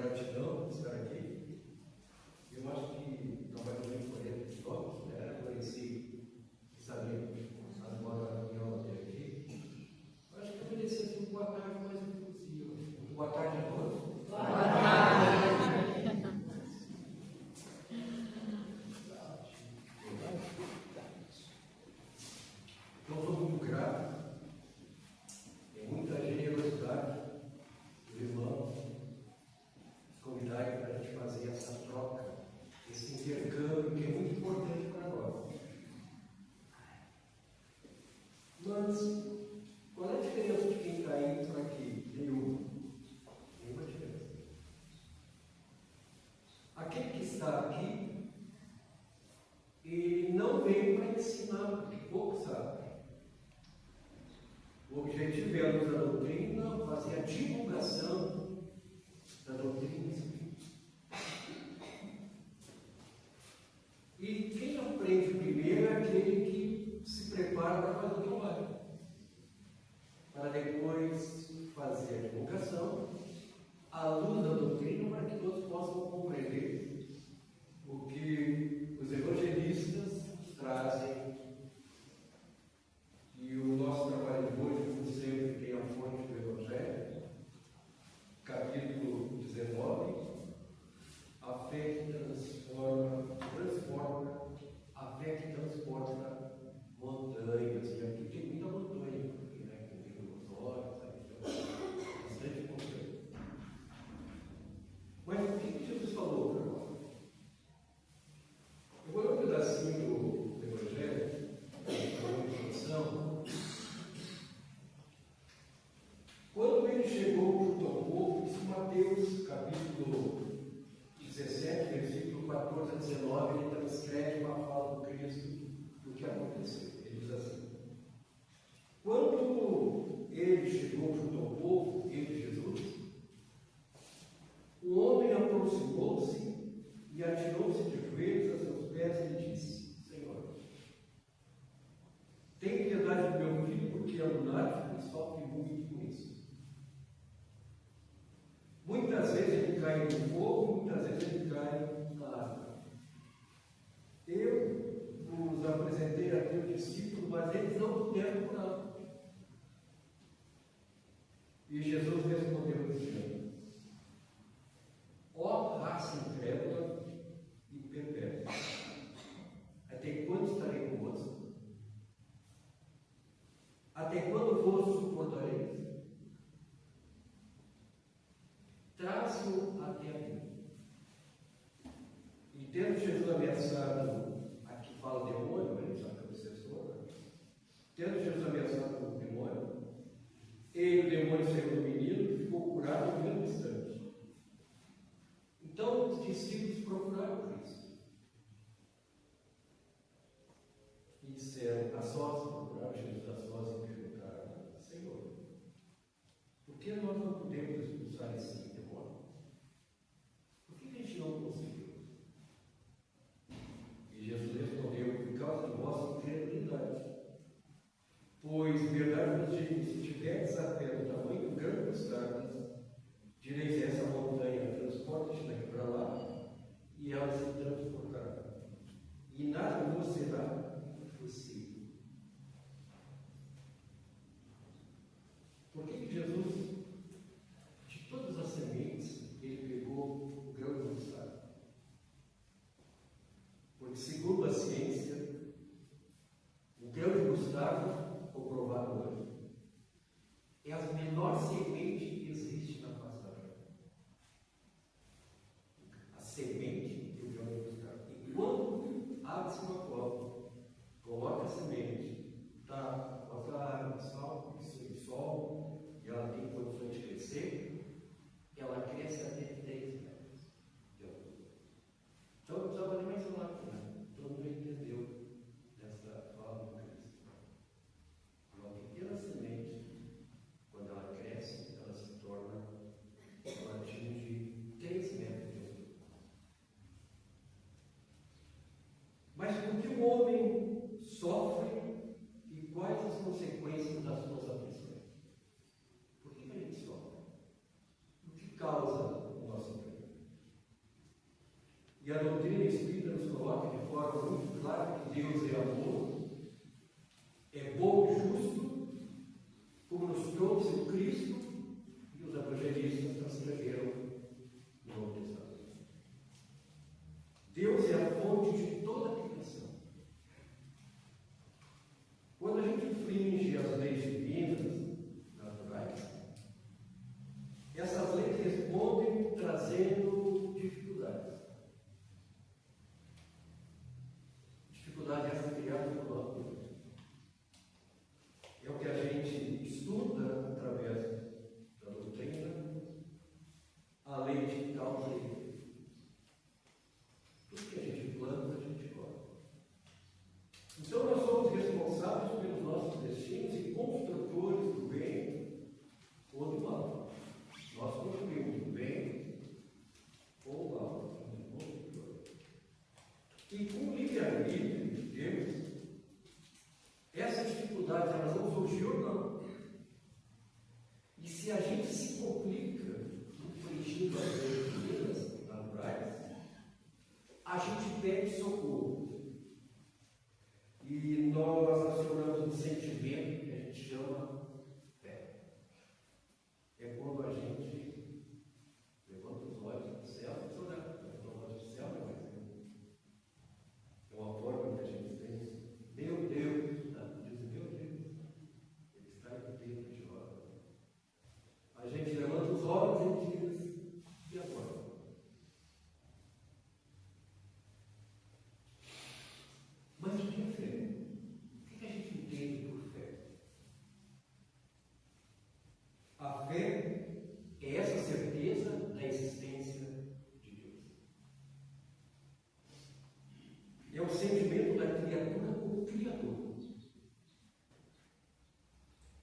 gratidão por estar aqui. Eu acho que não vai ter 40 episódios, né? Eu conheci, sabia, as moras aqui. Eu acho que eu merecia assim, um boa tarde mais inclusivo. Boa tarde a todos. Boa tarde. Então, sou muito grato. Tem muita generosidade do irmão convidar para a gente fazer essa troca, esse intercâmbio que é muito importante para nós. Mas qual é a diferença de quem está indo para aqui? Nenhuma diferença. Aquele que está aqui, ele não veio para ensinar, porque pouco sabe. O objetivo é a luz da doutrina, fazer a divulgação da doutrina espírita. E quem aprende primeiro é aquele que se prepara para fazer o trabalho, para depois fazer a divulgação à luz da doutrina, para que todos possam compreender o que os evangelistas nos trazem. E o nosso trabalho de hoje, como sempre, tem a fonte do Evangelho, capítulo 19, a fé que transforma, a fé que transporta montanhas. E aqui tem muita montanha, porque, né, com o Rio Osório, bastante montanha. Mas o que Jesus falou para nós? Eu vou ler um pedacinho do Evangelho, da introdução. Quando ele chegou junto ao povo, isso Mateus capítulo 17, versículo 14 a 19, ele transcreve uma fala do Cristo do que aconteceu. Ele diz assim: quando ele chegou junto ao povo, ele, Jesus, o homem aproximou-se e atirou-se de joelhos a seus pés e disse: Senhor, tem piedade do meu filho, porque é lunático e sofre muito com isso. Muitas vezes ele cai no fogo, muitas vezes ele cai na água. Eu os apresentei a teus discípulos, mas eles não puderam curá-lo. E Jesus respondeu dizendo: ó raça incrédula e perversa, até quando estarei convosco? Até quando vos suportareis? Traze-o até a mim. E tendo Jesus ameaçado, aqui fala demônio, ele já que é o obsessor, tendo Jesus ameaçado o demônio, o demônio saiu do menino e ficou curado no mesmo instante. Então os discípulos procuraram Cristo e disseram, a sós, procuraram Jesus a sós e perguntaram: Senhor, por que nós não podemos expulsar esse demônio? Por que a gente não conseguiu? E Jesus respondeu: por causa de vossa incredulidade. Pois, verdade vos digo, se tiverdes a fé do tamanho do grão de mostarda, direis a essa montanha: transporta-te daqui para lá, e ela se transportará. E nada vos será impossível. E a doutrina espírita nos coloca de forma muito clara que Deus é amor, é bom e justo, como nos trouxe o Cristo e os evangelistas transcreveram no Novo Testamento. Deus é a fonte de toda a criação. Quando a gente infringe as leis divinas, naturais, essas leis respondem trazendo dificuldades. Dificuldade essa criada por nós mesmos. É o que a gente estuda através da doutrina, a lei de causa e efeito. Tudo que a gente planta, a gente colhe. Então nós somos responsáveis pelos nossos destinos e construtores do bem ou do mal. Nós construímos o bem ou o mal. E com o livre-arbítrio de Deus, essas dificuldades elas não surgiram, não. E se a gente se complica infringindo as leis divinas naturais, a gente pede socorro. E nós acionamos um sentimento que a gente chama fé. É quando a gente levanta os olhos para o céu, não levanta os olhos para o céu, mas é uma forma que a gente tem. Meu Deus, diz meu Deus, Ele está inteiro de hora. A gente levanta os olhos e diz, e agora? Mas o que é fé? O que a gente entende por fé? A fé é essa certeza da existência de Deus. É o sentimento da criatura com o Criador.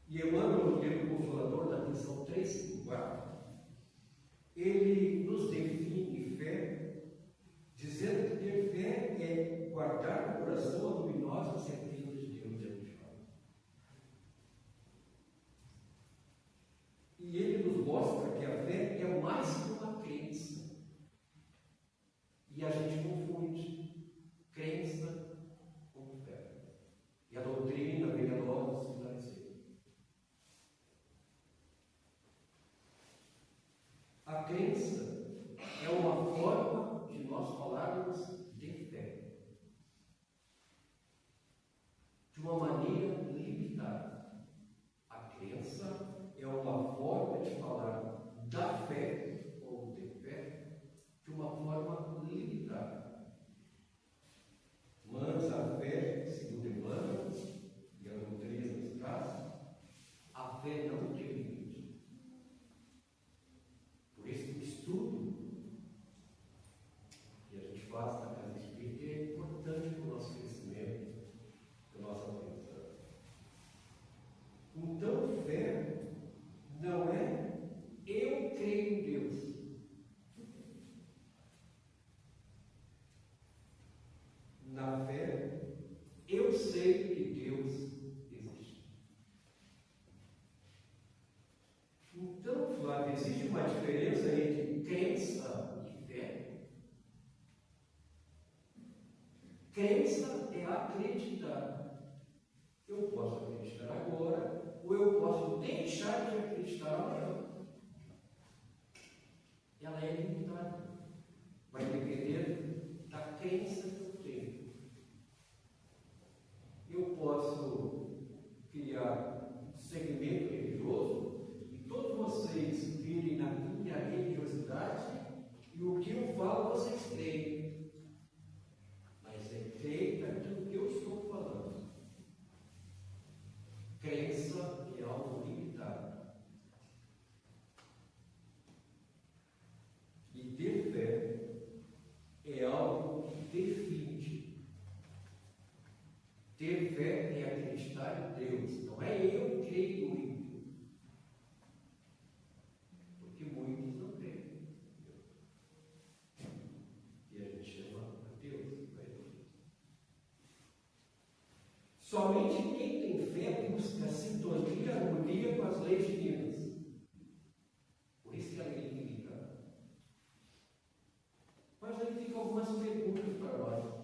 E Emmanuel, no livro Consolador, da lição 354, ele nos define fé, dizendo que ter fé é guardar no coração a luminosa certeza de Deus dentro de nós. E ele nos mostra que a fé é mais que uma crença. E a gente confunde crença com fé. E a doutrina vem a nós esclarecer. A crença é uma forma de nós falarmos de fé, de uma maneira limitada. A crença é uma forma de falar da fé ou de fé de uma forma limitada. Mas a fé, segundo Emmanuel, e a doutrina nos traz, a fé não tem limite. Por isso, o estudo que a gente faz na casa espírita é importante para o nosso crescimento, para a nossa aprendizagem. Então, fé não é eu creio em Deus. Na fé, eu sei que Deus existe. Então, Flávio, existe uma diferença entre crença e fé? Crença é acreditar. Eu posso acreditar agora, ou eu posso deixar de acreditar amanhã. Ela é limitada. Vai depender da crença que eu tenho. Eu posso criar um segmento religioso e todos vocês virem na minha religiosidade e o que eu falo vocês creem. Mas é crer naquilo que eu estou falando. Crença é algo limitado. E ter fé é algo que define. Ter fé é acreditar em Deus. Não é eu creio em Deus. Porque muitos não creem. E a gente chama a Deus. Somente quem tem fé busca sintonia e harmonia com as leis divinas. Por isso que a lei é limitada. Mas Mas aí ficam algumas perguntas para nós.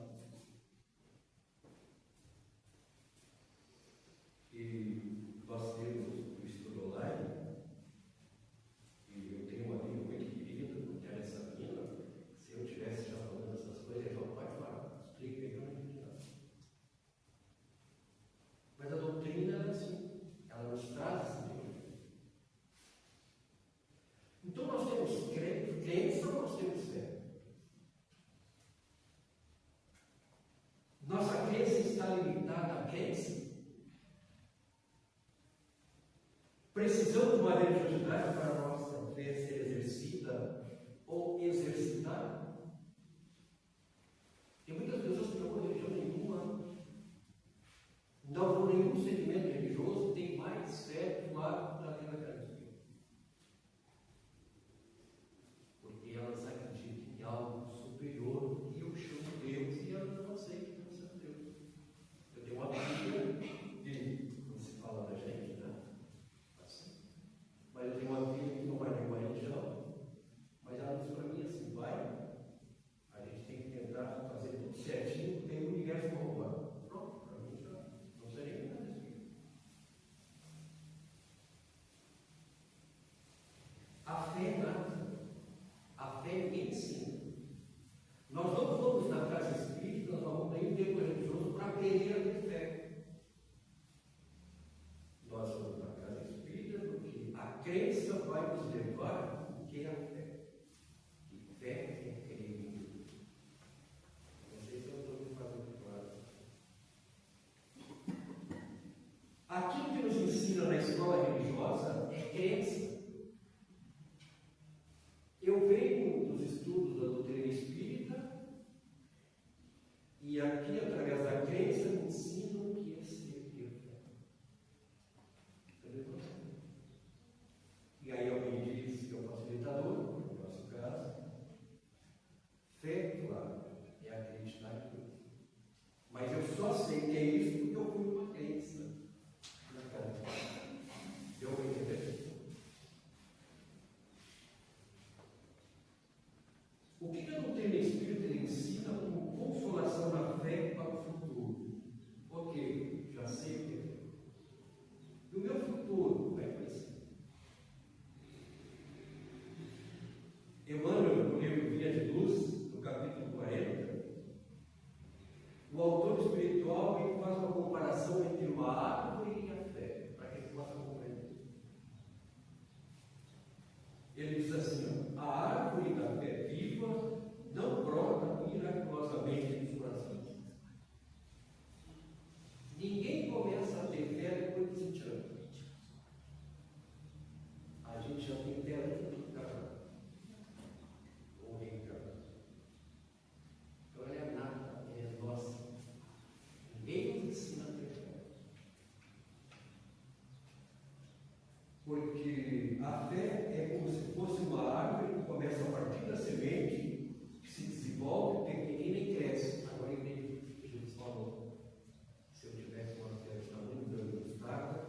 E nós temos o estudo online, e eu tenho uma amiga muito querida, que era essa menina. Se eu estivesse já falando essas coisas, ele falou, pode falar, explica aí, eu não entendi nada. Mas a doutrina é assim, ela nos traz esse Deus. Então nós temos crença ou nós temos fé? Nossa crença está limitada à crença? Precisamos de uma religiosidade para a nossa fé ser exercida ou exercitada? Tem muitas pessoas que não vão religião nenhuma, não vão nenhum segmento religioso, tem mais fé do lado da vida carismática. Porque elas acreditam em algo superior e eu chamo Deus e elas não aceitam que Deus é Deus. Eu tenho uma amiga que não se fala da gente, né? Assim. Mas eu tenho uma filha que não vai nenhuma religião, mas ela diz para mim assim, vai, a gente tem que tentar fazer tudo certinho, porque o universo vai roubar. Pronto, para mim já não seria nada disso. A fé é nada. A fé ensina. Nós não vamos na casa espírita, nós não vamos nem ter religioso para aprender a ter fé. Nós vamos na casa espírita porque a crença vai nos levar o que é a fé. E fé é crer em Deus. Não sei se eu estou me fazendo claro. Aquilo que nos ensina na escola religiosa é crença. Eu venho dos estudos da doutrina espírita e aqui, através da crença, me ensinam o que é ser ter fé. Entendeu? E aí alguém diz que é o facilitador, no nosso caso. Fé, claro, é acreditar em Deus. Mas eu só sei que é isso porque eu fui uma crença na casa. Eu vou entender. O que a doutrina espírita ensina como consolação na fé para o futuro? Ok, já sei o que é. E o meu futuro, como é que vai ser? Emmanuel, no livro Via de Luz, no capítulo 40, o autor espiritual ele faz uma comparação entre uma árvore e a fé, para que ele possa compreender. Ele diz assim, ó, a árvore da fé viva não brota miraculosamente dos corações. Ninguém começa a ter fé depois de 20 anos. A gente já tem fé antes de encarnar. Ou reencarnar. Então ela é nata, ela é nossa. Ninguém nos ensina a ter fé. Porque a fé é como se fosse uma árvore que começa a partir da semente, que se desenvolve, pequenina e cresce. Agora eu entendi o que Jesus falou. Se eu tivesse uma fé de tamanho grande de mostarda,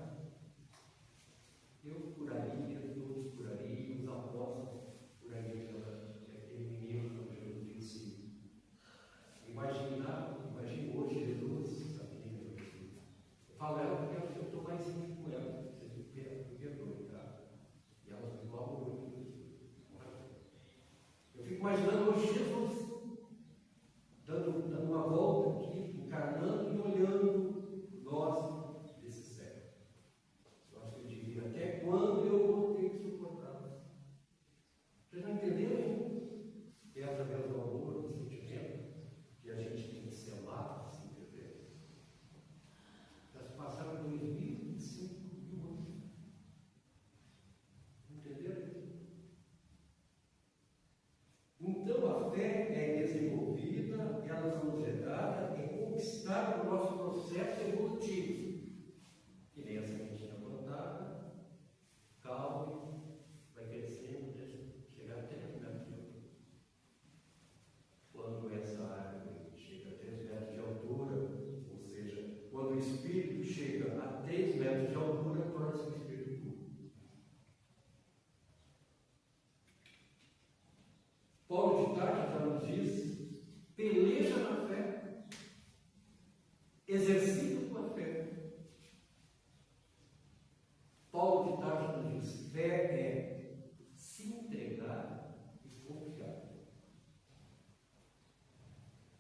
eu curaria, todos curariam, os apóstolos curariam aquele menino, como Jesus disse. Imagine hoje Jesus, a menina. Eu falo ela porque eu estou mais íntimo com ela. Vocês me perdoem, tá? E elas me cobram muito isso. Eu fico imaginando hoje Jesus dando uma volta aqui, encarnando e olhando nós desse século. Eu acho que ele diria, até quando eu vou ter que suportá-los? Vocês não entenderam? É através do amor, do sentimento, que a gente tem que ser amado, assim, entender. Já se passaram 2025 mil anos. Entenderam? Então a fé é desenvolvida, ela nos é dada, é conquistada no nosso processo evolutivo. Que nem a sementinha plantada, calma, vai crescendo, chegar até 3 metros. Quando essa árvore chega a 3 metros de altura, ou seja, quando o espírito chega a 3 metros de altura, torna-se um espírito puro. Paulo Paulo de Tarso já nos diz: peleja na fé, exercita tua fé. Paulo de Tarso nos diz: fé é se entregar e confiar.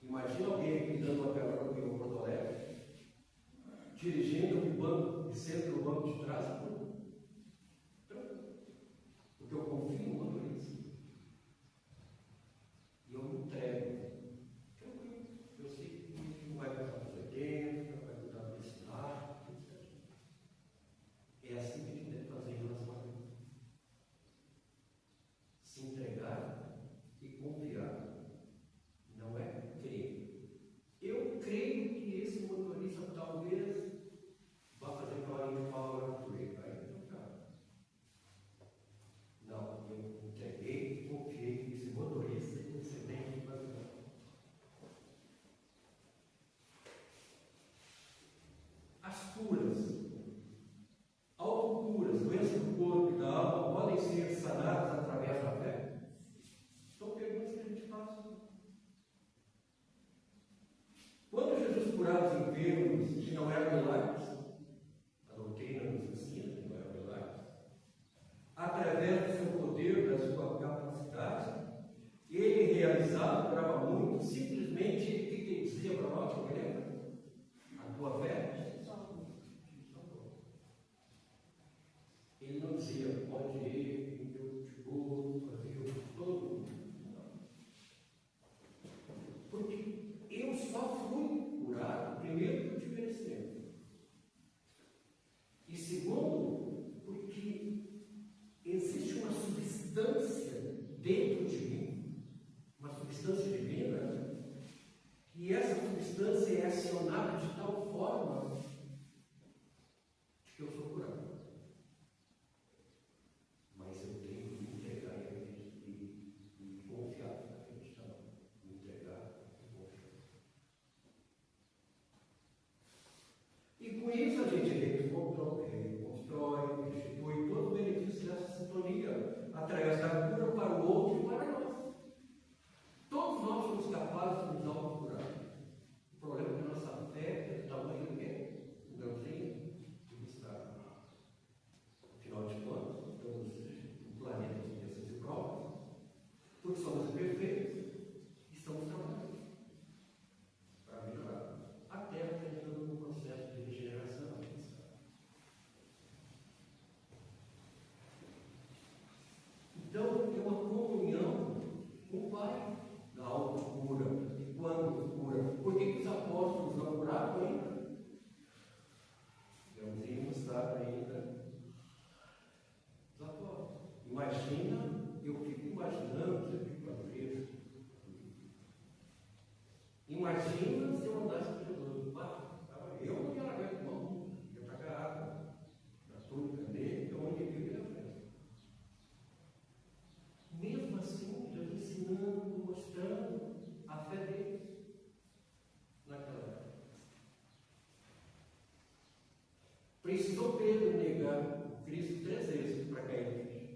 Imagina alguém aqui dando uma carona aqui em Porto Alegre, dirigindo o banco e sendo o banco de trás, porque eu confio no motorista. E eu me entrego. Tranquilo. Eu sei que não vai passar dos 80, não vai cuidar do velocidade, etc. É assim que a gente deve fazer em relação a Deus. Se entregar e confiar. Não é crer. Eu creio que esse motorista talvez vá fazer clarinha de palavra por ele. Aí não dá. Não, eu entreguei, confiei que esse motorista é excelente para ajudar. As curas, autocuras, doenças do corpo e da alma podem ser sanadas através da fé? São perguntas que a gente faz. Quando Jesus curava os enfermos, que não eram milagres, a doutrina nos ensina que não eram milagres, através do seu poder, da sua capacidade, ele realizava, curava muito, simplesmente, o que ele dizia para nós, alguém lembra? A tua fé? Ele não dizia, pode ir, eu te vou fazer todo mundo. Porque eu só fui curado, primeiro, por te merecer. E segundo, porque existe uma substância dentro de mim, uma substância divina, e essa substância é acionada de tal forma de que eu sou curado. Mas eu tenho que me entregar e confiar na acreditar, me entregar e confiar. E com isso a gente constrói, restitui todo o benefício dessa sintonia, através da cura para o outro e para nós. Todos nós somos capazes de nos autocurar. O problema é que a nossa fé é do tamanho do quê? Um grãozinho de mostarda. Afinal de contas, estamos no planeta de bênçãos e provas, porque somos imperfeitos e estamos trabalhando para melhorar. A Terra está entrando num processo de regeneração. Então, é uma comunhão com o Pai da autocura. E quando cura? Por que os apóstolos não curaram ainda? Grãozinho mostarda ainda. Os apóstolos. Imagina, eu fico imaginando, você fica para ver. Imagina se eu andasse com Jesus. Eu não ia largar de mão, ia tacar água na túnica dele, que é onde ele vive na frente. Mesmo assim, Jesus ensinando, mostrando a fé deles naquela época. Precisou Pedro negar o Cristo 3 vezes para cair no peixe.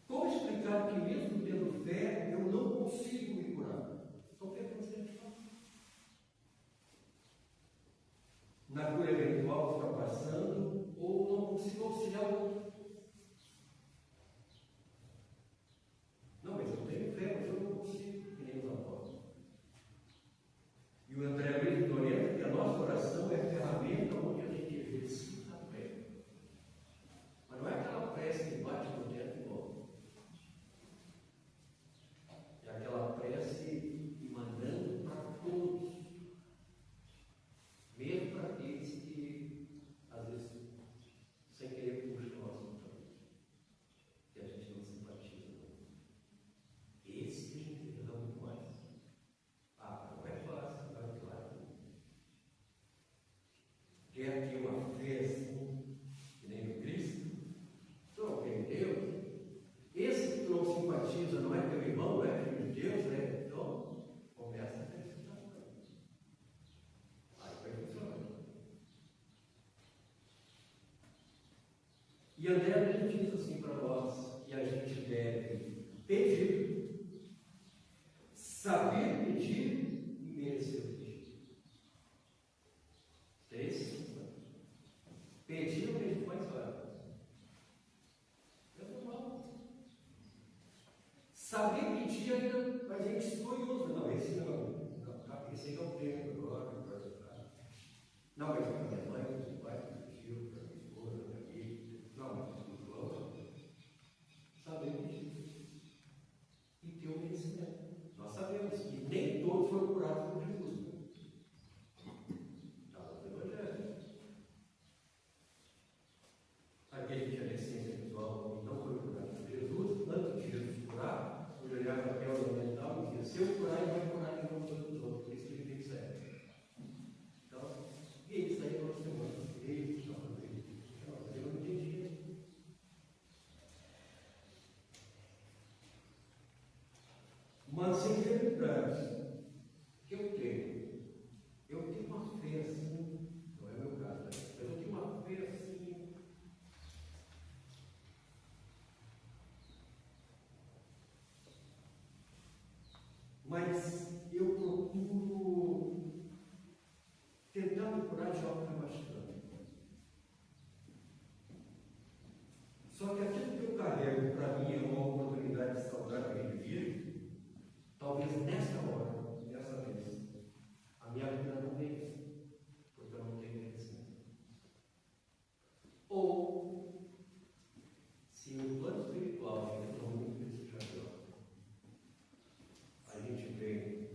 Como explicar que mesmo tendo fé, eu não consigo me curar? São perguntas que a gente faz. Na cura eventual que está passando, ou não consigo auxiliar o E André nos diz assim para nós que a gente deve pedir, saber pedir e merecer pedir. É isso? Pedir é o que a gente mais faz. É normal. Saber pedir ainda a gente exclui outro. Não, esse não. Esse aí é o tempo agora. Não, mas para minha mãe, para meu pai, para meu tio, para minha esposa, para minha amiga. Não, mas para o João. Saber pedir. E ter o merecimento. Nós sabemos que nem todos foram curados por Jesus. Está no Evangelho. Aquele que tinha deficiência visual e não foi curado por Jesus, antes de Jesus curar, ele olhava para aquela ornamental e dizia: se eu curar, ele vai curar de novo todos os outros. Por isso que ele tem certo. Então, e eles aí nós temos eles, eu não entendia. Uma sinceridade que eu tenho uma fé assim, não é meu caso, mas eu tenho uma fé assim, mas eu procuro tentar me curar de algo que eu acho tanto. Só que aquilo que eu carrego para mim é uma oportunidade de saudável que ele vive, talvez nessa hora, nessa vez, a minha vida não venha, porque eu não tenho merecimento. Ou, se o plano espiritual ainda não muito desejável, a gente vem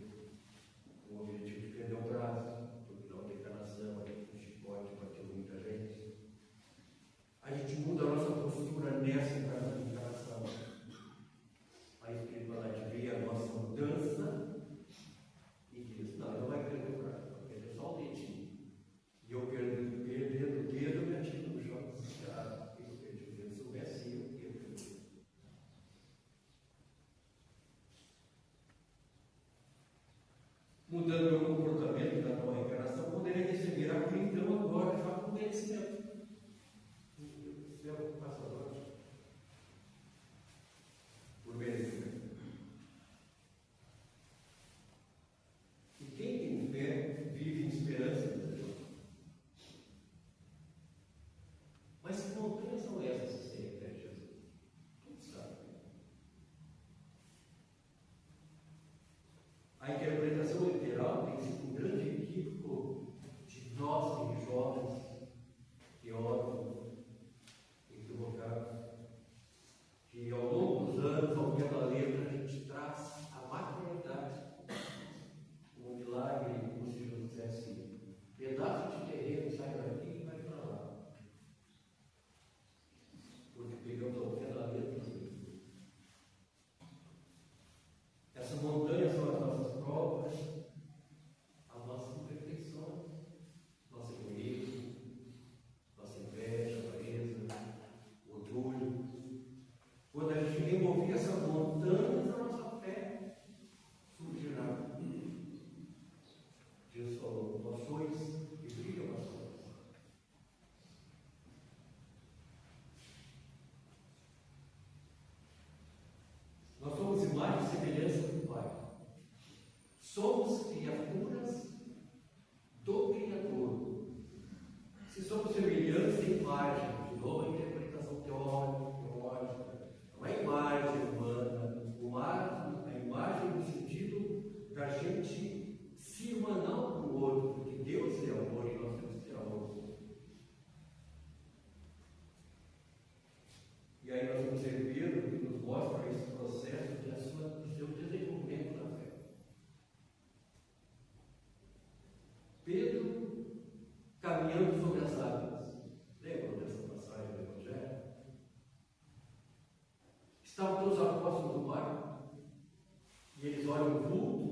com o objetivo de perder o braço, porque não tem encarnação, a gente com chicote bateu muita gente. A gente muda a nossa postura nessa encarnação. A espiritualidade vê a nossa mudança e diz: não, ele não vai perder o braço, vai perder só o dedinho. E eu perdendo o dedo, eu me atiro no chão. Eu perdi o dedo, se soubesse eu perdi. Mudando meu comportamento da nova encarnação, poderia receber a cura então agora já com merecimento. Meu Deus do céu, passa agora. Por merecimento. E quem tem fé vive em esperança de Deus. Mas que montanhas são essas que têm fé em Jesus? Todos sabem. A interpretação literal tem sido um grande equívoco de nós, religiosos, teólogos, equivocados, que ao longo dos anos, ao pé da letra, a gente traz a materialidade, um milagre, como se Jesus dissesse: pedaço de terreno sai daqui e vai para lá. Porque pegamos ao pé da letra. Essas montanhas são as nossas provas, as nossas imperfeições, nosso egoísmo, nossa inveja, avareza, orgulho. Quando a gente remover essas montanhas, a nossa fé surgirá. Jesus falou: vós sois e brilham as sombras. Nós somos imagem e semelhança do Pai. Somos criaturas do Criador. Se somos semelhantes em imagem, de novo a interpretação teológica, não é imagem humana, a imagem no sentido da gente se irmanar um com o outro, porque Deus é amor e nós temos que ser amor. E aí nós vamos ver Pedro, que nos mostra esse processo do seu desenvolvimento na fé. Pedro caminhando sobre as águas. Lembram dessa passagem do Evangelho? Estavam todos os apóstolos do mar, e eles olham o vulto,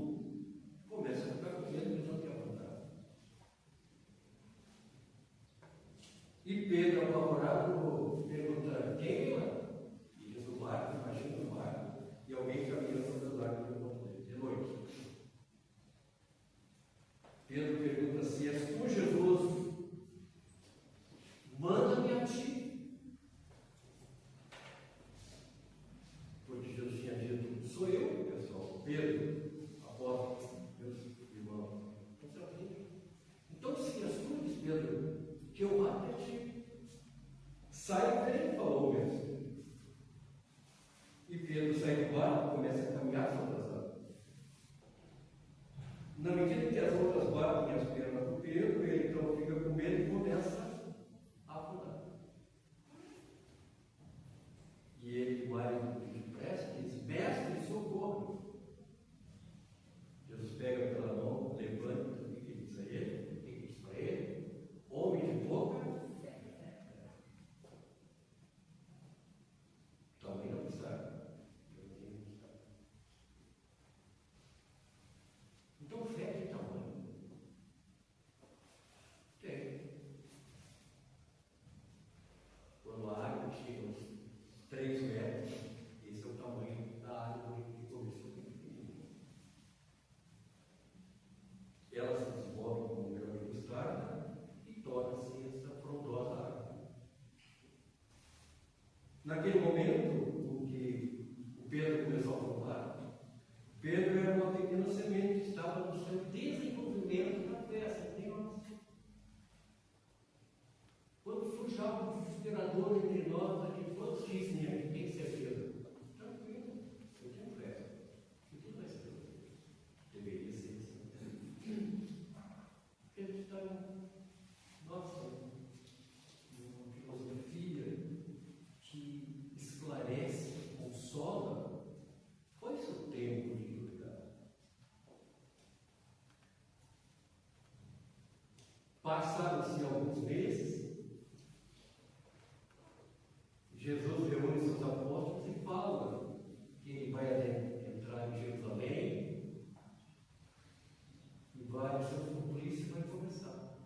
começam a ficar com medo, eles não têm vontade. E Pedro, apavorado, pergunta: quem é? E diz: o mar, imagina o mar, e alguém caminhando sobre as águas. Pedro sai do barco, começa a caminhar sobre as águas. Na medida que as outras batem as pernas do Pedro, ele então fica com medo e começa a afundar. E ele vai depressa e diz: Mestre, socorro! Jesus pega pela mão, levanta, o que ele diz a ele? O que ele diz para ele? Homem de pouca fé. Também não sabe. Então, fé de tamanho. Tem. Quando a água chega aos 3 metros, esse é o tamanho da árvore que começou pequenininha. Ela se desenvolve como um grão de mostarda e torna-se essa frondosa árvore. Naquele momento em que o Pedro começou a formar, Pedro era uma pequena semente, estava no seu desenvolvimento na fé, você tem noção? Quando surge algo desesperador entre nós, aqui todos dizem, a gente tem certeza. Tranquilo, eu tenho fé. Isso não vai ser tranquilo. Deveria ser assim. Porque a gente está, nossa, uma filosofia que esclarece, consola. Foi seu tempo de duvidar. Passaram-se alguns meses, Jesus reúne seus apóstolos e fala que ele vai entrar em Jerusalém e vai, o seu suplício vai começar.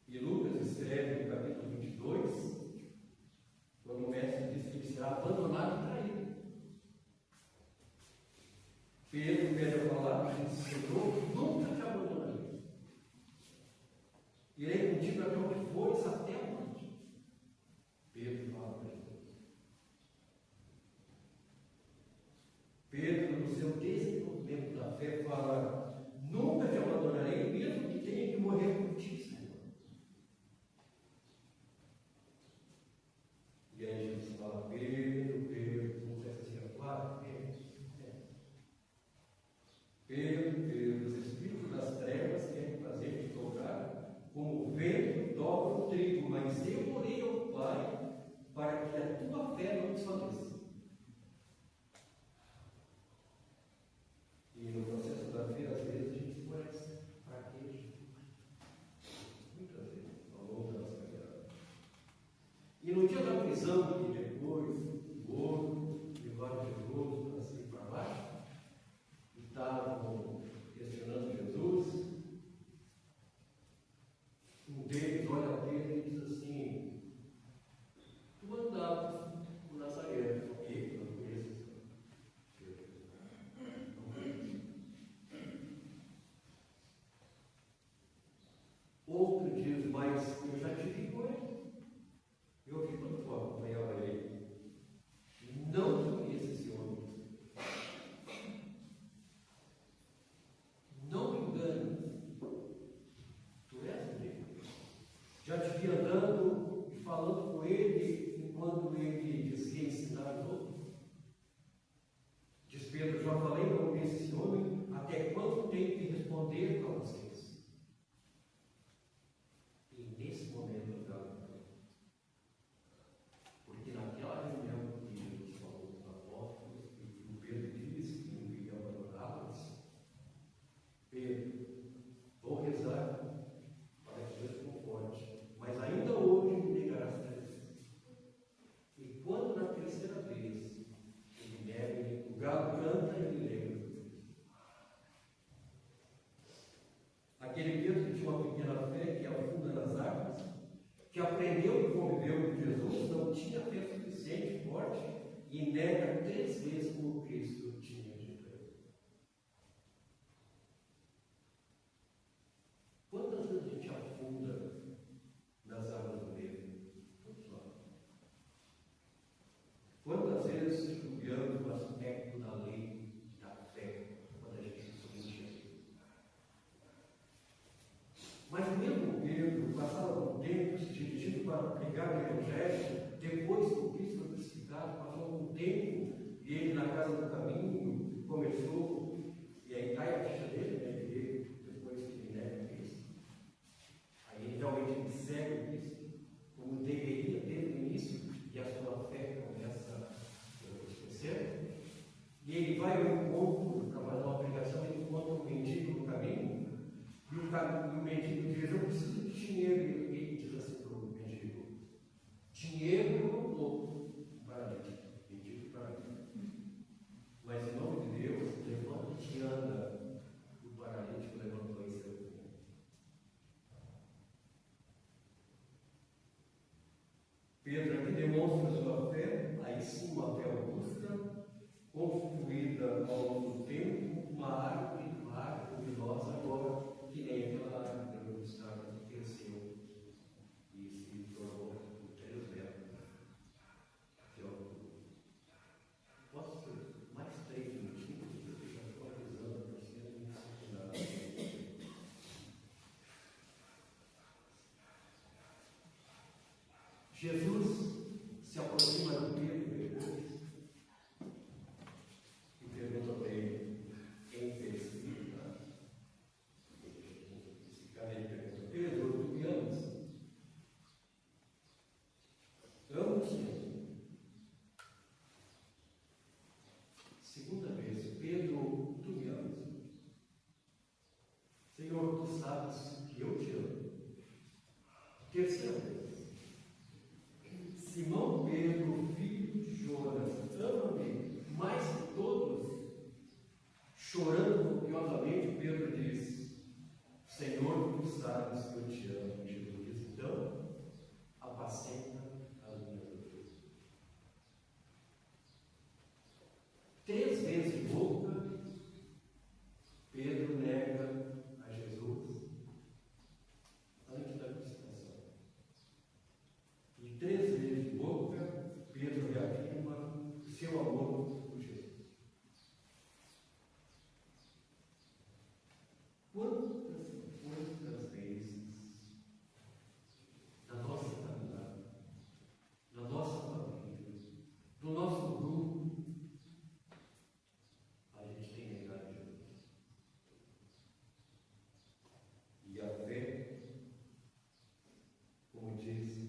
E Lucas escreve no capítulo 22, quando o mestre diz que ele será abandonado e traído. Pedro pede a palavra, Jesus Senhor, nunca te abandonarei. Irei contigo até onde fores, até a morte. Pedro fala para Jesus. Pedro, no seu desenvolvimento da fé, fala: nunca te abandonarei, mesmo que tenha que morrer por ti, Senhor. E aí Jesus fala: Pedro, Pedro, não sei se é claro, Pedro, os espíritos das trevas querem fazer-te tocar como o vento dobra o trigo, mas eu orei ao Pai para que a tua fé não desfaleça. E no processo da fé, às vezes, a gente parece fraquejo. Muitas vezes, ao longo da nossa caminhada. E no dia da prisão, que depois, o outro, levaram Jesus para cima e para baixo, estavam questionando Jesus. Um deles olha para ele e diz assim: tu andavas com Nazareno, ok? Não conheço. Outro diz: mas eu já te vi com ele. Eu vi quando tu acompanhava ele. Não conheço esse homem. Não me engane. Tu és dele. Já te vi andando e falando com ele enquanto ele dizia ensinar os outros. Diz Pedro: já falei, não conheço esse homem, até quando tenho que responder para vocês? E nesse momento eu estava. Porque naquela reunião que Jesus falou com os apóstolos, e o Pedro disse que não queria abandoná-los, Pedro, vou rezar para que Deus concorde, mas ainda hoje me negarás 3 vezes. E quando na terceira vez ele nega, o galo canta e ele nega. Aquele Pedro que tinha uma pequena fé, que afunda nas águas, que aprendeu e conviveu com Jesus, não tinha fé suficiente, forte, e nega 3 vezes como Cristo tinha dito a ele. Quantas vezes a gente afunda nas águas do medo? Todos nós. Quantas vezes julgamos o aspecto da lei da fé quando a gente se submete? Mas mesmo Pedro passava um tempo se dirigindo para pregar o Evangelho, depois Pedro aqui demonstra sua fé, aí sim uma fé robusta, construída ao longo do tempo, uma árvore luminosa agora, que nem aquela árvore do Gustavo que cresceu e se tornou com 3 metros de altura. Posso ser mais 3 minutinhos, eu já estou avisando para você, não se nada. Jesus se aproxima do Pedro depois e pergunta para ele: quem fez isso? Esse cara ele pergunta: Pedro, tu me amas? Amo, Senhor. Segunda vez: Pedro, tu me amas? Senhor, tu sabes que eu te amo. Terceira vez: Simão Pedro, filho de Jonas, ama-me mais que todos? Chorando copiosamente, Pedro diz: Senhor, tu sabes que eu te amo. Jesus diz: então, apacenta as minhas ovelhas. 3 vezes de boca, Pedro nega a Jesus antes da crucificação. E 3 vezes de boca, Pedro reafirma o seu amor por Jesus. Quantas vezes na nossa caminhada, na nossa família, no nosso grupo, a gente tem negado Jesus? E a fé, como diz